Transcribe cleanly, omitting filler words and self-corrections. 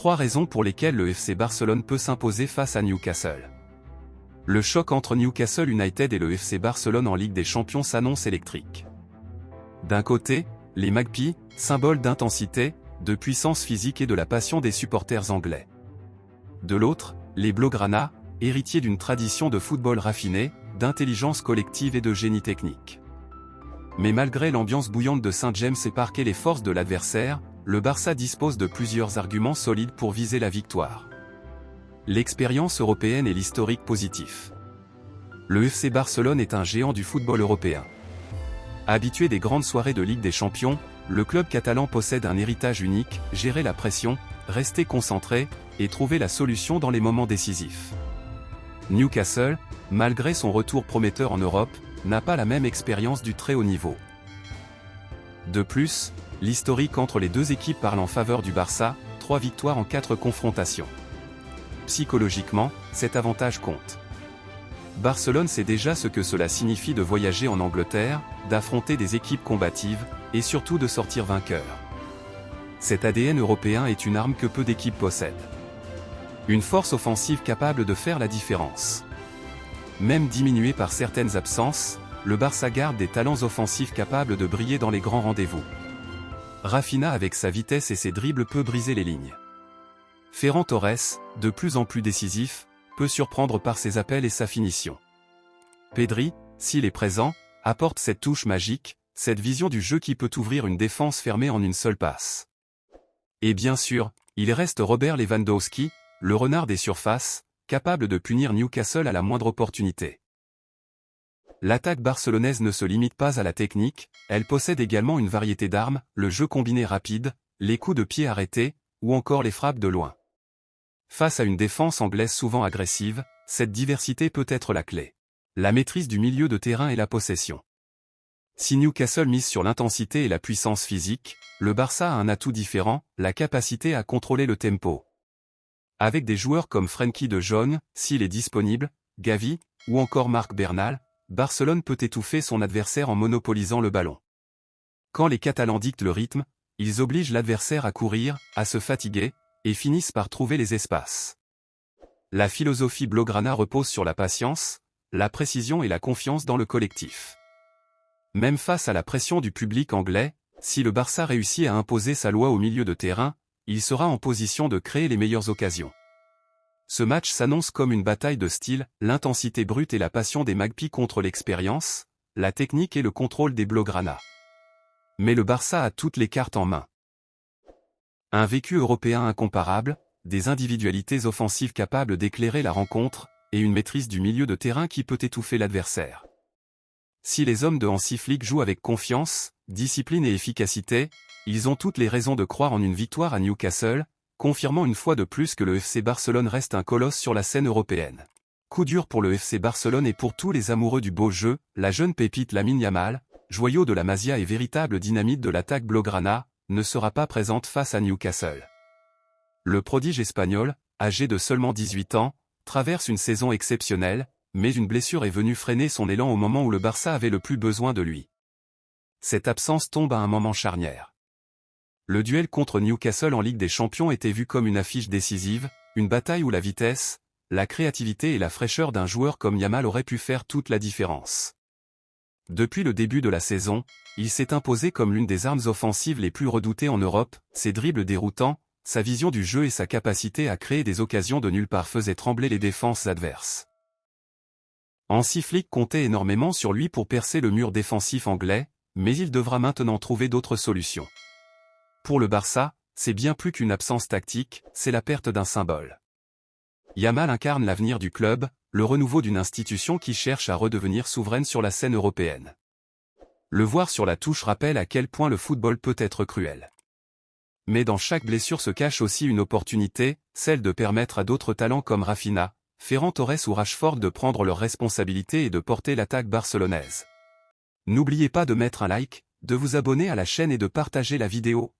3 raisons pour lesquelles le FC Barcelone peut s'imposer face à Newcastle. Le choc entre Newcastle United et le FC Barcelone en Ligue des Champions s'annonce électrique. D'un côté, les Magpies, symboles d'intensité, de puissance physique et de la passion des supporters anglais. De l'autre, les Blaugrana, héritiers d'une tradition de football raffiné, d'intelligence collective et de génie technique. Mais malgré l'ambiance bouillante de Saint-James et parquer les forces de l'adversaire, le Barça dispose de plusieurs arguments solides pour viser la victoire. L'expérience européenne et l'historique positif. Le FC Barcelone est un géant du football européen. Habitué des grandes soirées de Ligue des Champions, le club catalan possède un héritage unique, gérer la pression, rester concentré, et trouver la solution dans les moments décisifs. Newcastle, malgré son retour prometteur en Europe, n'a pas la même expérience du très haut niveau. De plus, l'historique entre les deux équipes parle en faveur du Barça, 3 victoires en 4 confrontations. Psychologiquement, cet avantage compte. Barcelone sait déjà ce que cela signifie de voyager en Angleterre, d'affronter des équipes combatives, et surtout de sortir vainqueur. Cet ADN européen est une arme que peu d'équipes possèdent. Une force offensive capable de faire la différence. Même diminué par certaines absences, le Barça garde des talents offensifs capables de briller dans les grands rendez-vous. Rafinha avec sa vitesse et ses dribbles peut briser les lignes. Ferran Torres, de plus en plus décisif, peut surprendre par ses appels et sa finition. Pedri, s'il est présent, apporte cette touche magique, cette vision du jeu qui peut ouvrir une défense fermée en une seule passe. Et bien sûr, il reste Robert Lewandowski, le renard des surfaces, capable de punir Newcastle à la moindre opportunité. L'attaque barcelonaise ne se limite pas à la technique, elle possède également une variété d'armes, le jeu combiné rapide, les coups de pied arrêtés, ou encore les frappes de loin. Face à une défense anglaise souvent agressive, cette diversité peut être la clé. La maîtrise du milieu de terrain et la possession. Si Newcastle mise sur l'intensité et la puissance physique, le Barça a un atout différent, la capacité à contrôler le tempo. Avec des joueurs comme Frenkie de Jong, s'il est disponible, Gavi, ou encore Marc Bernal, Barcelone peut étouffer son adversaire en monopolisant le ballon. Quand les Catalans dictent le rythme, ils obligent l'adversaire à courir, à se fatiguer, et finissent par trouver les espaces. La philosophie Blaugrana repose sur la patience, la précision et la confiance dans le collectif. Même face à la pression du public anglais, si le Barça réussit à imposer sa loi au milieu de terrain, il sera en position de créer les meilleures occasions. Ce match s'annonce comme une bataille de style, l'intensité brute et la passion des Magpies contre l'expérience, la technique et le contrôle des Blaugrana. Mais le Barça a toutes les cartes en main. Un vécu européen incomparable, des individualités offensives capables d'éclairer la rencontre, et une maîtrise du milieu de terrain qui peut étouffer l'adversaire. Si les hommes de Hansi Flick jouent avec confiance, discipline et efficacité, ils ont toutes les raisons de croire en une victoire à Newcastle, confirmant une fois de plus que le FC Barcelone reste un colosse sur la scène européenne. Coup dur pour le FC Barcelone et pour tous les amoureux du beau jeu, la jeune pépite Lamine Yamal, joyau de la Masia et véritable dynamite de l'attaque Blaugrana, ne sera pas présente face à Newcastle. Le prodige espagnol, âgé de seulement 18 ans, traverse une saison exceptionnelle, mais une blessure est venue freiner son élan au moment où le Barça avait le plus besoin de lui. Cette absence tombe à un moment charnière. Le duel contre Newcastle en Ligue des Champions était vu comme une affiche décisive, une bataille où la vitesse, la créativité et la fraîcheur d'un joueur comme Yamal auraient pu faire toute la différence. Depuis le début de la saison, il s'est imposé comme l'une des armes offensives les plus redoutées en Europe, ses dribbles déroutants, sa vision du jeu et sa capacité à créer des occasions de nulle part faisaient trembler les défenses adverses. Hansi Flick comptait énormément sur lui pour percer le mur défensif anglais, mais il devra maintenant trouver d'autres solutions. Pour le Barça, c'est bien plus qu'une absence tactique, c'est la perte d'un symbole. Yamal incarne l'avenir du club, le renouveau d'une institution qui cherche à redevenir souveraine sur la scène européenne. Le voir sur la touche rappelle à quel point le football peut être cruel. Mais dans chaque blessure se cache aussi une opportunité, celle de permettre à d'autres talents comme Rafinha, Ferran Torres ou Rashford de prendre leurs responsabilités et de porter l'attaque barcelonaise. N'oubliez pas de mettre un like, de vous abonner à la chaîne et de partager la vidéo.